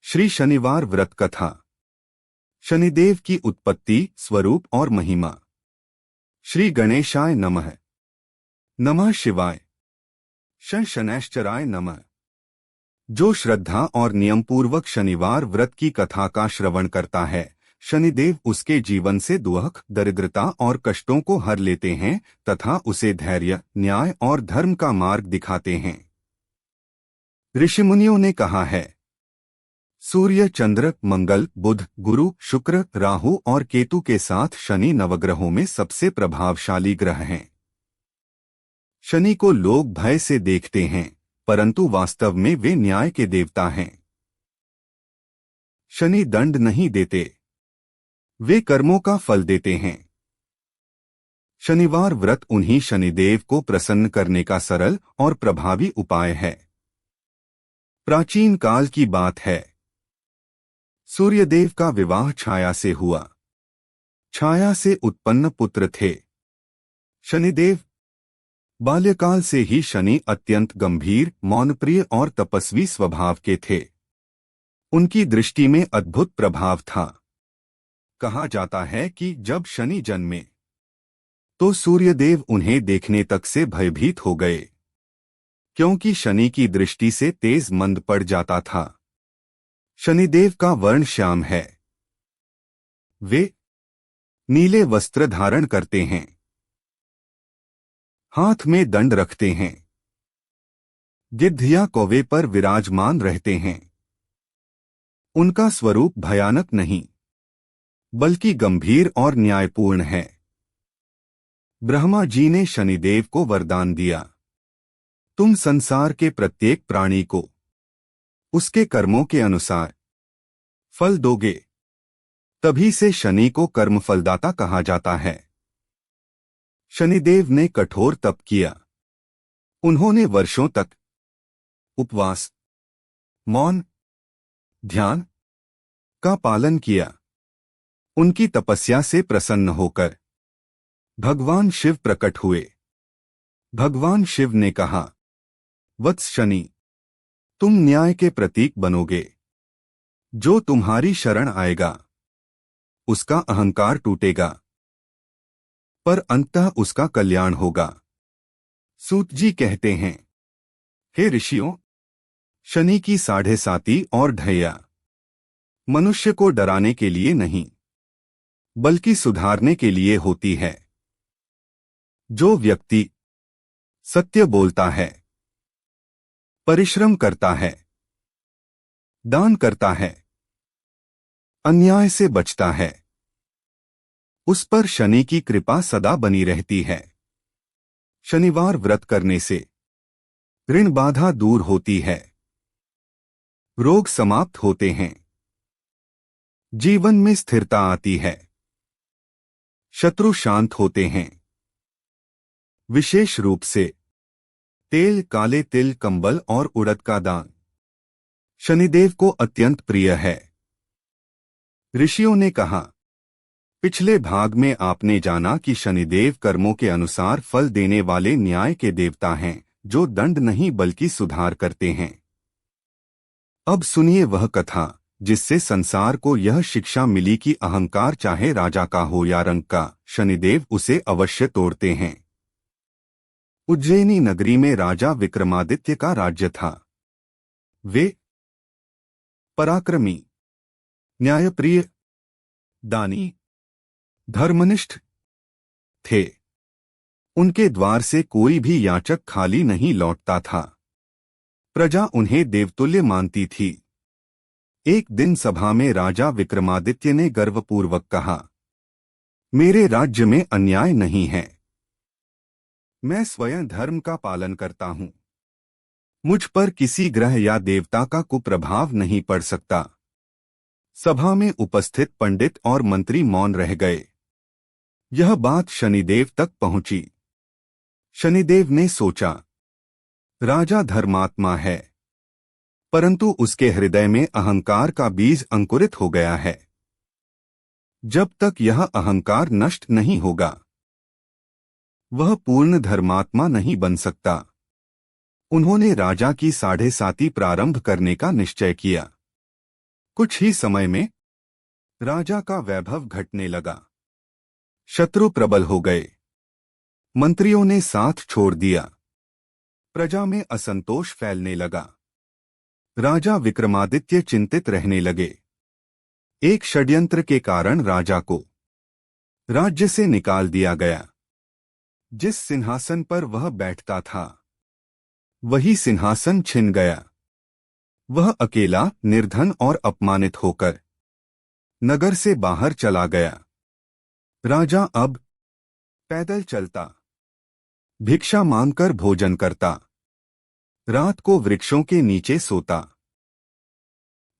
श्री शनिवार व्रत कथा। शनिदेव की उत्पत्ति, स्वरूप और महिमा। श्री गणेशाय नमः। नमः शिवाय। शनैश्चराय नमः। जो श्रद्धा और नियमपूर्वक शनिवार व्रत की कथा का श्रवण करता है, शनिदेव उसके जीवन से दुख, दरिद्रता और कष्टों को हर लेते हैं तथा उसे धैर्य, न्याय और धर्म का मार्ग दिखाते हैं। ऋषिमुनियों ने कहा है, सूर्य, चंद्र, मंगल, बुध, गुरु, शुक्र, राहु और केतु के साथ शनि नवग्रहों में सबसे प्रभावशाली ग्रह हैं। शनि को लोग भय से देखते हैं, परंतु वास्तव में वे न्याय के देवता हैं। शनि दंड नहीं देते, वे कर्मों का फल देते हैं। शनिवार व्रत उन्हीं शनिदेव को प्रसन्न करने का सरल और प्रभावी उपाय है। प्राचीन काल की बात है। सूर्यदेव का विवाह छाया से हुआ। छाया से उत्पन्न पुत्र थे शनिदेव। बाल्यकाल से ही शनि अत्यंत गंभीर, मौनप्रिय और तपस्वी स्वभाव के थे। उनकी दृष्टि में अद्भुत प्रभाव था। कहा जाता है कि जब शनि जन्मे तो सूर्यदेव उन्हें देखने तक से भयभीत हो गए, क्योंकि शनि की दृष्टि से तेज मंद पड़ जाता था। शनिदेव का वर्ण श्याम है। वे नीले वस्त्र धारण करते हैं, हाथ में दंड रखते हैं, गिद्ध या कौवे पर विराजमान रहते हैं। उनका स्वरूप भयानक नहीं, बल्कि गंभीर और न्यायपूर्ण है। ब्रह्मा जी ने शनिदेव को वरदान दिया, तुम संसार के प्रत्येक प्राणी को उसके कर्मों के अनुसार फल दोगे। तभी से शनि को कर्म फलदाता कहा जाता है। शनिदेव ने कठोर तप किया। उन्होंने वर्षों तक उपवास, मौन, ध्यान का पालन किया। उनकी तपस्या से प्रसन्न होकर भगवान शिव प्रकट हुए। भगवान शिव ने कहा, वत्स शनि, तुम न्याय के प्रतीक बनोगे। जो तुम्हारी शरण आएगा उसका अहंकार टूटेगा, पर अंततः उसका कल्याण होगा। सूत जी कहते हैं, हे ऋषियों, शनि की 7.5 और ढैया मनुष्य को डराने के लिए नहीं, बल्कि सुधारने के लिए होती है। जो व्यक्ति सत्य बोलता है, परिश्रम करता है, दान करता है, अन्याय से बचता है, उस पर शनि की कृपा सदा बनी रहती है। शनिवार व्रत करने से ऋण बाधा दूर होती है, रोग समाप्त होते हैं, जीवन में स्थिरता आती है, शत्रु शांत होते हैं। विशेष रूप से तेल, काले तिल, कंबल और उड़द का दान शनिदेव को अत्यंत प्रिय है। ऋषियों ने कहा, पिछले भाग में आपने जाना कि शनिदेव कर्मों के अनुसार फल देने वाले न्याय के देवता हैं, जो दंड नहीं बल्कि सुधार करते हैं। अब सुनिए वह कथा जिससे संसार को यह शिक्षा मिली कि अहंकार चाहे राजा का हो या रंक का, शनिदेव उसे अवश्य तोड़ते हैं। उज्जैनी नगरी में राजा विक्रमादित्य का राज्य था। वे पराक्रमी, न्यायप्रिय, दानी, धर्मनिष्ठ थे। उनके द्वार से कोई भी याचक खाली नहीं लौटता था। प्रजा उन्हें देवतुल्य मानती थी। एक दिन सभा में राजा विक्रमादित्य ने गर्वपूर्वक कहा, मेरे राज्य में अन्याय नहीं है। मैं स्वयं धर्म का पालन करता हूं। मुझ पर किसी ग्रह या देवता का कुप्रभाव नहीं पड़ सकता। सभा में उपस्थित पंडित और मंत्री मौन रह गए। यह बात शनिदेव तक पहुंची। शनिदेव ने सोचा, राजा धर्मात्मा है, परंतु उसके हृदय में अहंकार का बीज अंकुरित हो गया है। जब तक यह अहंकार नष्ट नहीं होगा, वह पूर्ण धर्मात्मा नहीं बन सकता। उन्होंने राजा की 7.5 प्रारंभ करने का निश्चय किया। कुछ ही समय में राजा का वैभव घटने लगा। शत्रु प्रबल हो गए। मंत्रियों ने साथ छोड़ दिया। प्रजा में असंतोष फैलने लगा। राजा विक्रमादित्य चिंतित रहने लगे। एक षड्यंत्र के कारण राजा को राज्य से निकाल दिया गया। जिस सिंहासन पर वह बैठता था वही सिंहासन छिन गया। वह अकेला, निर्धन और अपमानित होकर नगर से बाहर चला गया। राजा अब पैदल चलता, भिक्षा मांगकर भोजन करता, रात को वृक्षों के नीचे सोता।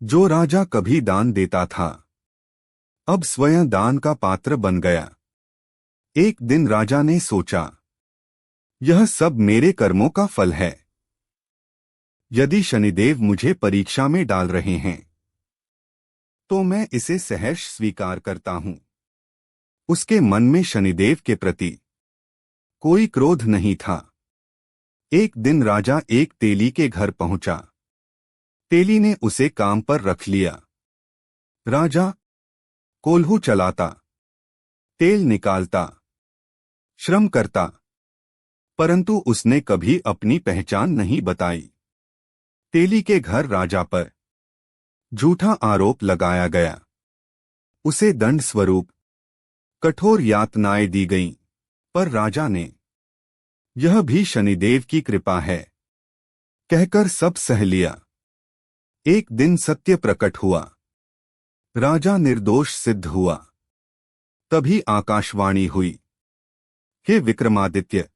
जो राजा कभी दान देता था अब स्वयं दान का पात्र बन गया। एक दिन राजा ने सोचा, यह सब मेरे कर्मों का फल है। यदि शनिदेव मुझे परीक्षा में डाल रहे हैं तो मैं इसे सहर्ष स्वीकार करता हूं। उसके मन में शनिदेव के प्रति कोई क्रोध नहीं था। एक दिन राजा एक तेली के घर पहुंचा। तेली ने उसे काम पर रख लिया। राजा कोल्हू चलाता, तेल निकालता, श्रम करता, परंतु उसने कभी अपनी पहचान नहीं बताई। तेली के घर राजा पर झूठा आरोप लगाया गया। उसे दंड स्वरूप कठोर यातनाएं दी गईं, पर राजा ने यह भी शनिदेव की कृपा है कहकर सब सह लिया। एक दिन सत्य प्रकट हुआ। राजा निर्दोष सिद्ध हुआ। तभी आकाशवाणी हुई, हे विक्रमादित्य,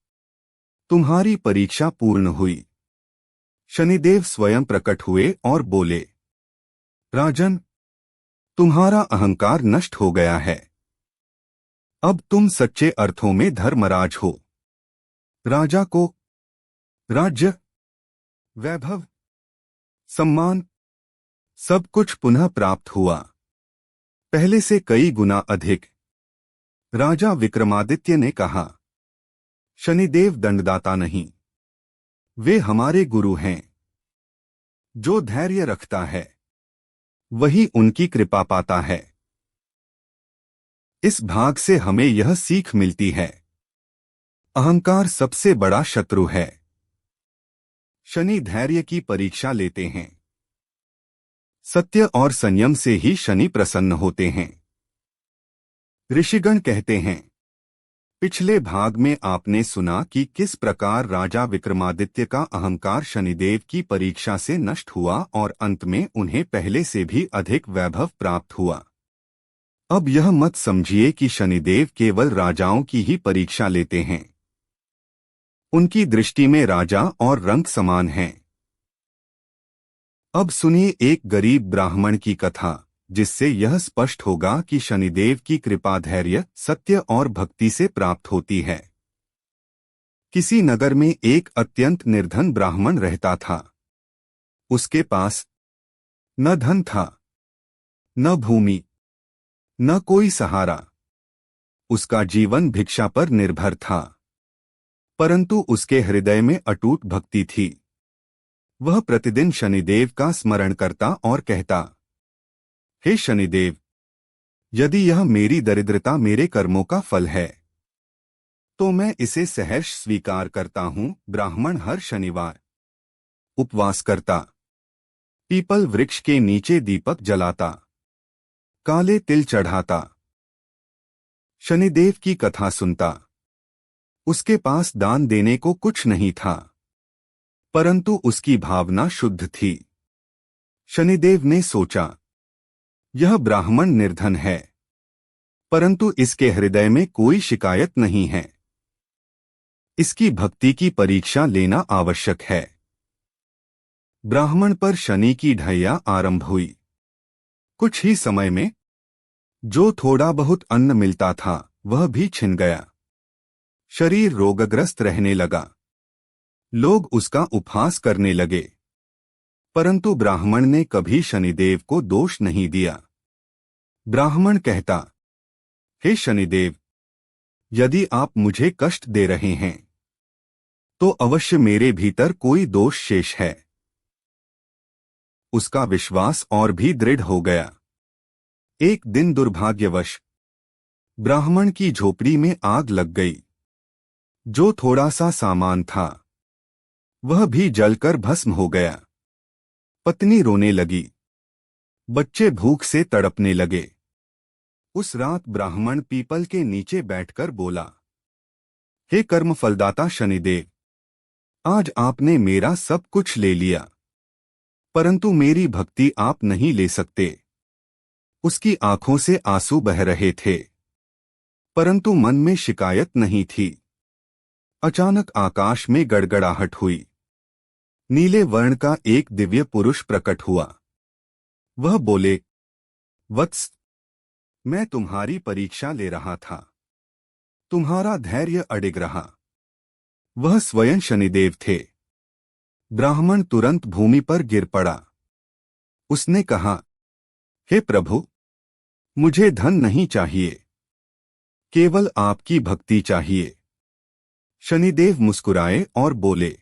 तुम्हारी परीक्षा पूर्ण हुई। शनिदेव स्वयं प्रकट हुए और बोले, राजन, तुम्हारा अहंकार नष्ट हो गया है। अब तुम सच्चे अर्थों में धर्मराज हो। राजा को राज्य, वैभव, सम्मान सब कुछ पुनः प्राप्त हुआ, पहले से कई गुना अधिक। राजा विक्रमादित्य ने कहा, शनिदेव दंडदाता नहीं, वे हमारे गुरु हैं। जो धैर्य रखता है वही उनकी कृपा पाता है। इस भाग से हमें यह सीख मिलती है, अहंकार सबसे बड़ा शत्रु है। शनि धैर्य की परीक्षा लेते हैं। सत्य और संयम से ही शनि प्रसन्न होते हैं। ऋषिगण कहते हैं, पिछले भाग में आपने सुना कि किस प्रकार राजा विक्रमादित्य का अहंकार शनिदेव की परीक्षा से नष्ट हुआ और अंत में उन्हें पहले से भी अधिक वैभव प्राप्त हुआ। अब यह मत समझिए कि शनिदेव केवल राजाओं की ही परीक्षा लेते हैं। उनकी दृष्टि में राजा और रंक समान हैं। अब सुनिए एक गरीब ब्राह्मण की कथा, जिससे यह स्पष्ट होगा कि शनिदेव की कृपा धैर्य, सत्य और भक्ति से प्राप्त होती है। किसी नगर में एक अत्यंत निर्धन ब्राह्मण रहता था। उसके पास न धन था, न भूमि, न कोई सहारा। उसका जीवन भिक्षा पर निर्भर था, परंतु उसके हृदय में अटूट भक्ति थी। वह प्रतिदिन शनिदेव का स्मरण करता और कहता, हे शनिदेव, यदि यह मेरी दरिद्रता मेरे कर्मों का फल है तो मैं इसे सहर्ष स्वीकार करता हूं। ब्राह्मण हर शनिवार उपवास करता, पीपल वृक्ष के नीचे दीपक जलाता, काले तिल चढ़ाता, शनिदेव की कथा सुनता। उसके पास दान देने को कुछ नहीं था, परंतु उसकी भावना शुद्ध थी। शनिदेव ने सोचा, यह ब्राह्मण निर्धन है, परंतु इसके हृदय में कोई शिकायत नहीं है। इसकी भक्ति की परीक्षा लेना आवश्यक है। ब्राह्मण पर शनि की ढैया आरंभ हुई। कुछ ही समय में जो थोड़ा बहुत अन्न मिलता था वह भी छिन गया। शरीर रोगग्रस्त रहने लगा। लोग उसका उपहास करने लगे, परंतु ब्राह्मण ने कभी शनिदेव को दोष नहीं दिया। ब्राह्मण कहता, हे शनिदेव, यदि आप मुझे कष्ट दे रहे हैं तो अवश्य मेरे भीतर कोई दोष शेष है। उसका विश्वास और भी दृढ़ हो गया। एक दिन दुर्भाग्यवश ब्राह्मण की झोपड़ी में आग लग गई। जो थोड़ा सा सामान था वह भी जलकर भस्म हो गया। पत्नी रोने लगी, बच्चे भूख से तड़पने लगे। उस रात ब्राह्मण पीपल के नीचे बैठकर बोला, हे कर्मफलदाता शनिदेव, आज आपने मेरा सब कुछ ले लिया, परंतु मेरी भक्ति आप नहीं ले सकते। उसकी आंखों से आंसू बह रहे थे, परंतु मन में शिकायत नहीं थी। अचानक आकाश में गड़गड़ाहट हुई। नीले वर्ण का एक दिव्य पुरुष प्रकट हुआ। वह बोले, वत्स, मैं तुम्हारी परीक्षा ले रहा था। तुम्हारा धैर्य अडिग रहा। वह स्वयं शनिदेव थे। ब्राह्मण तुरंत भूमि पर गिर पड़ा। उसने कहा, हे प्रभु, मुझे धन नहीं चाहिए, केवल आपकी भक्ति चाहिए। शनिदेव मुस्कुराए और बोले,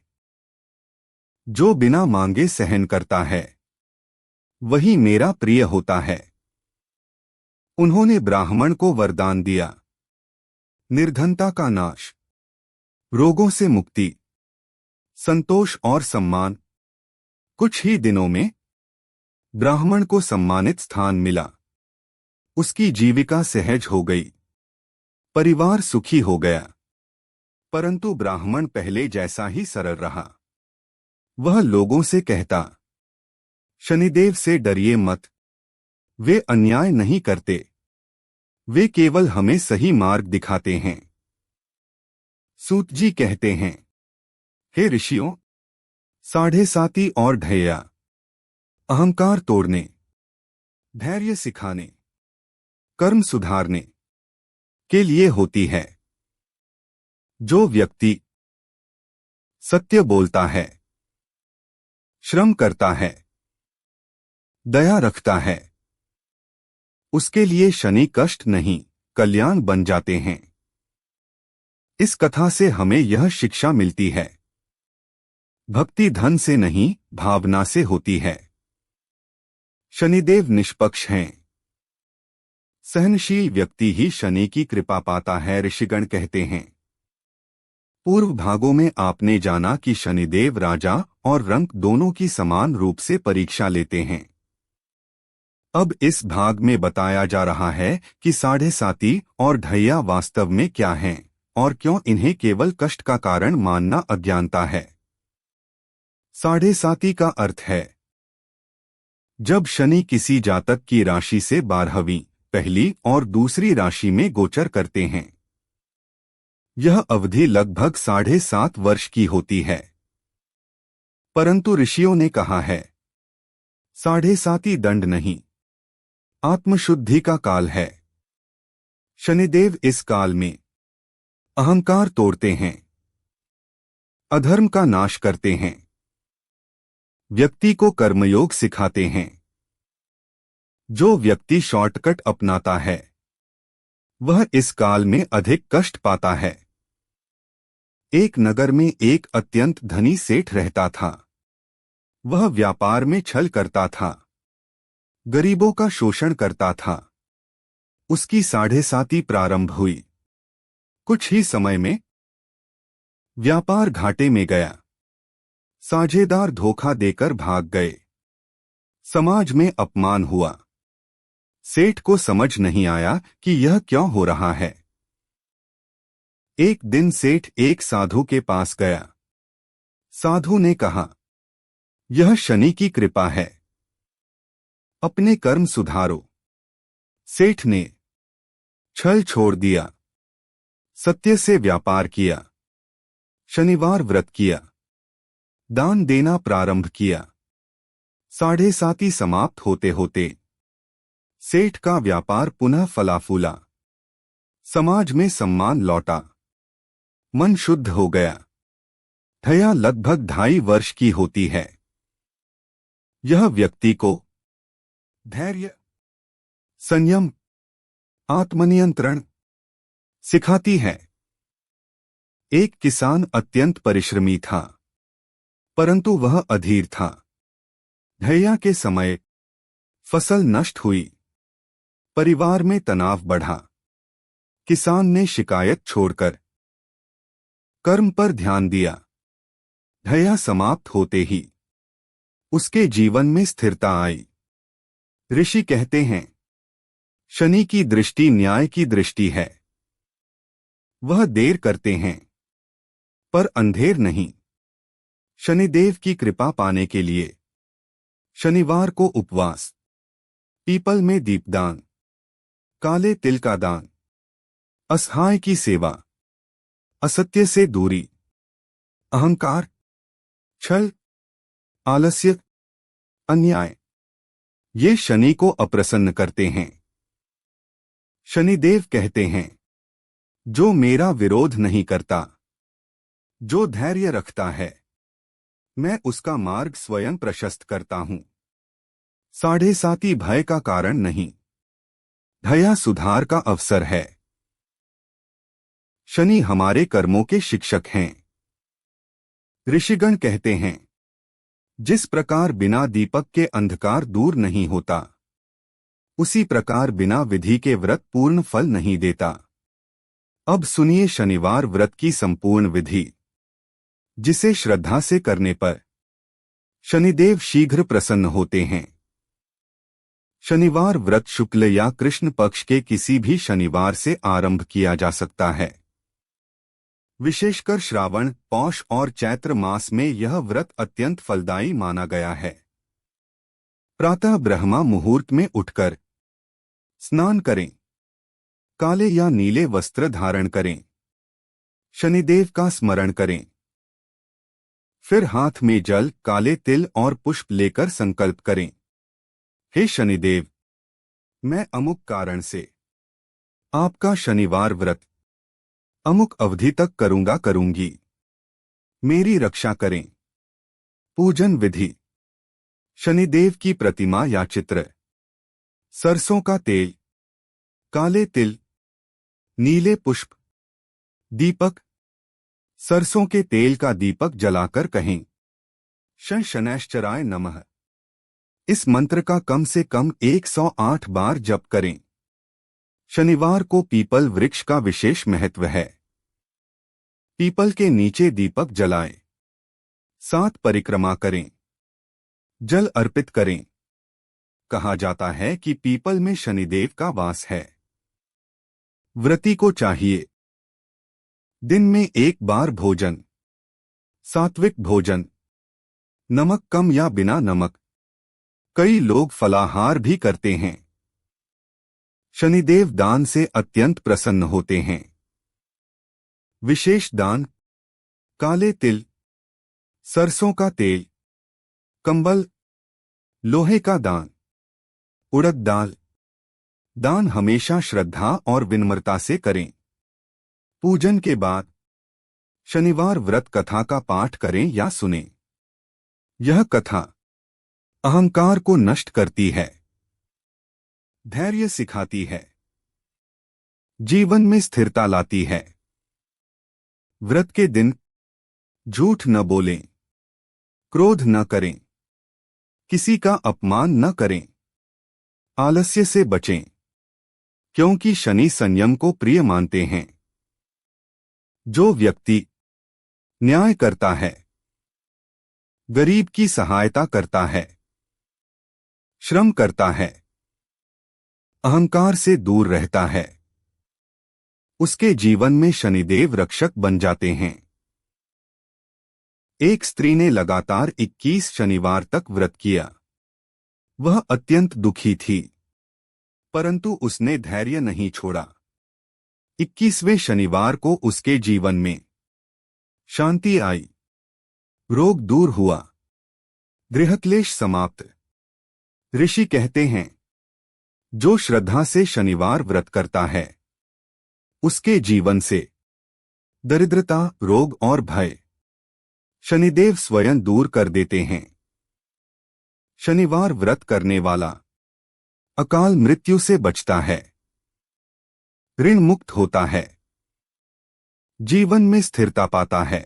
जो बिना मांगे सहन करता है वही मेरा प्रिय होता है। उन्होंने ब्राह्मण को वरदान दिया, निर्धनता का नाश, रोगों से मुक्ति, संतोष और सम्मान। कुछ ही दिनों में ब्राह्मण को सम्मानित स्थान मिला। उसकी जीविका सहज हो गई, परिवार सुखी हो गया। परंतु ब्राह्मण पहले जैसा ही सरल रहा। वह लोगों से कहता, शनिदेव से डरिए मत, वे अन्याय नहीं करते, वे केवल हमें सही मार्ग दिखाते हैं। सूत जी कहते हैं, हे ऋषियों, साढ़े साती और ढैया अहंकार तोड़ने, धैर्य सिखाने, कर्म सुधारने के लिए होती है। जो व्यक्ति सत्य बोलता है, श्रम करता है, दया रखता है, उसके लिए शनि कष्ट नहीं, कल्याण बन जाते हैं। इस कथा से हमें यह शिक्षा मिलती है, भक्ति धन से नहीं, भावना से होती है। शनिदेव निष्पक्ष हैं। सहनशील व्यक्ति ही शनि की कृपा पाता है, ऋषिगण कहते हैं। पूर्व भागों में आपने जाना कि शनिदेव राजा और रंक दोनों की समान रूप से परीक्षा लेते हैं। अब इस भाग में बताया जा रहा है कि साढ़े साती और ढैया वास्तव में क्या हैं और क्यों इन्हें केवल कष्ट का कारण मानना अज्ञानता है। साढ़े साती का अर्थ है, जब शनि किसी जातक की राशि से 12वीं, पहली और दूसरी राशि में गोचर करते हैं। यह अवधि लगभग 7.5 वर्ष की होती है। परंतु ऋषियों ने कहा है, साढ़े साती दंड नहीं, आत्मशुद्धि का काल है। शनिदेव इस काल में अहंकार तोड़ते हैं, अधर्म का नाश करते हैं, व्यक्ति को कर्मयोग सिखाते हैं। जो व्यक्ति शॉर्टकट अपनाता है वह इस काल में अधिक कष्ट पाता है। एक नगर में एक अत्यंत धनी सेठ रहता था। वह व्यापार में छल करता था, गरीबों का शोषण करता था। उसकी साढ़े साती प्रारंभ हुई। कुछ ही समय में व्यापार घाटे में गया। साझेदार धोखा देकर भाग गए। समाज में अपमान हुआ। सेठ को समझ नहीं आया कि यह क्यों हो रहा है। एक दिन सेठ एक साधु के पास गया। साधु ने कहा, यह शनि की कृपा है, अपने कर्म सुधारो। सेठ ने छल छोड़ दिया, सत्य से व्यापार किया, शनिवार व्रत किया, दान देना प्रारंभ किया। साढ़े साती समाप्त होते होते सेठ का व्यापार पुनः फला फूला। समाज में सम्मान लौटा, मन शुद्ध हो गया। ढैया लगभग 2.5 वर्ष की होती है। यह व्यक्ति को धैर्य, संयम, आत्मनियंत्रण सिखाती है। एक किसान अत्यंत परिश्रमी था, परंतु वह अधीर था। ढैया के समय फसल नष्ट हुई, परिवार में तनाव बढ़ा। किसान ने शिकायत छोड़कर कर्म पर ध्यान दिया। ढैया समाप्त होते ही उसके जीवन में स्थिरता आई। ऋषि कहते हैं, शनि की दृष्टि न्याय की दृष्टि है। वह देर करते हैं पर अंधेर नहीं। शनिदेव की कृपा पाने के लिए शनिवार को उपवास, पीपल में दीपदान, काले तिल का दान, असहाय की सेवा, असत्य से दूरी, अहंकार, छल, आलस्य, अन्याय, ये शनि को अप्रसन्न करते हैं। शनिदेव कहते हैं, जो मेरा विरोध नहीं करता, जो धैर्य रखता है, मैं उसका मार्ग स्वयं प्रशस्त करता हूं। साढ़े साती भय का कारण नहीं, ढैया सुधार का अवसर है। शनि हमारे कर्मों के शिक्षक हैं। ऋषिगण कहते हैं, जिस प्रकार बिना दीपक के अंधकार दूर नहीं होता, उसी प्रकार बिना विधि के व्रत पूर्ण फल नहीं देता। अब सुनिए शनिवार व्रत की संपूर्ण विधि, जिसे श्रद्धा से करने पर शनिदेव शीघ्र प्रसन्न होते हैं। शनिवार व्रत शुक्ल या कृष्ण पक्ष के किसी भी शनिवार से आरंभ किया जा सकता है। विशेषकर श्रावण, पौष और चैत्र मास में यह व्रत अत्यंत फलदायी माना गया है। प्रातः ब्रह्मा मुहूर्त में उठकर स्नान करें, काले या नीले वस्त्र धारण करें, शनिदेव का स्मरण करें। फिर हाथ में जल, काले तिल और पुष्प लेकर संकल्प करें, हे शनिदेव, मैं अमुक कारण से आपका शनिवार व्रत अमुक अवधि तक करूंगी। मेरी रक्षा करें। पूजन विधि: शनिदेव की प्रतिमा या चित्र, सरसों का तेल, काले तिल, नीले पुष्प, दीपक। सरसों के तेल का दीपक जलाकर कहें, शन शनैश्चराय नमः। इस मंत्र का कम से कम 108 बार जप करें। शनिवार को पीपल वृक्ष का विशेष महत्व है। पीपल के नीचे दीपक जलाएं, 7 परिक्रमा करें, जल अर्पित करें। कहा जाता है कि पीपल में शनिदेव का वास है। व्रती को चाहिए दिन में 1 बार भोजन, सात्विक भोजन, नमक कम या बिना नमक। कई लोग फलाहार भी करते हैं। शनिदेव दान से अत्यंत प्रसन्न होते हैं। विशेष दान: काले तिल, सरसों का तेल, कंबल, लोहे का दान, उड़द दाल। दान हमेशा श्रद्धा और विनम्रता से करें। पूजन के बाद शनिवार व्रत कथा का पाठ करें या सुनें। यह कथा अहंकार को नष्ट करती है, धैर्य सिखाती है, जीवन में स्थिरता लाती है। व्रत के दिन झूठ न बोलें, क्रोध न करें, किसी का अपमान न करें, आलस्य से बचें, क्योंकि शनि संयम को प्रिय मानते हैं। जो व्यक्ति न्याय करता है, गरीब की सहायता करता है, श्रम करता है, अहंकार से दूर रहता है, उसके जीवन में शनिदेव रक्षक बन जाते हैं। एक स्त्री ने लगातार 21 शनिवार तक व्रत किया। वह अत्यंत दुखी थी, परंतु उसने धैर्य नहीं छोड़ा। 21वें शनिवार को उसके जीवन में शांति आई, रोग दूर हुआ, गृहक्लेश समाप्त। ऋषि कहते हैं, जो श्रद्धा से शनिवार व्रत करता है, उसके जीवन से दरिद्रता, रोग और भय शनिदेव स्वयं दूर कर देते हैं। शनिवार व्रत करने वाला अकाल मृत्यु से बचता है, ऋण मुक्त होता है, जीवन में स्थिरता पाता है।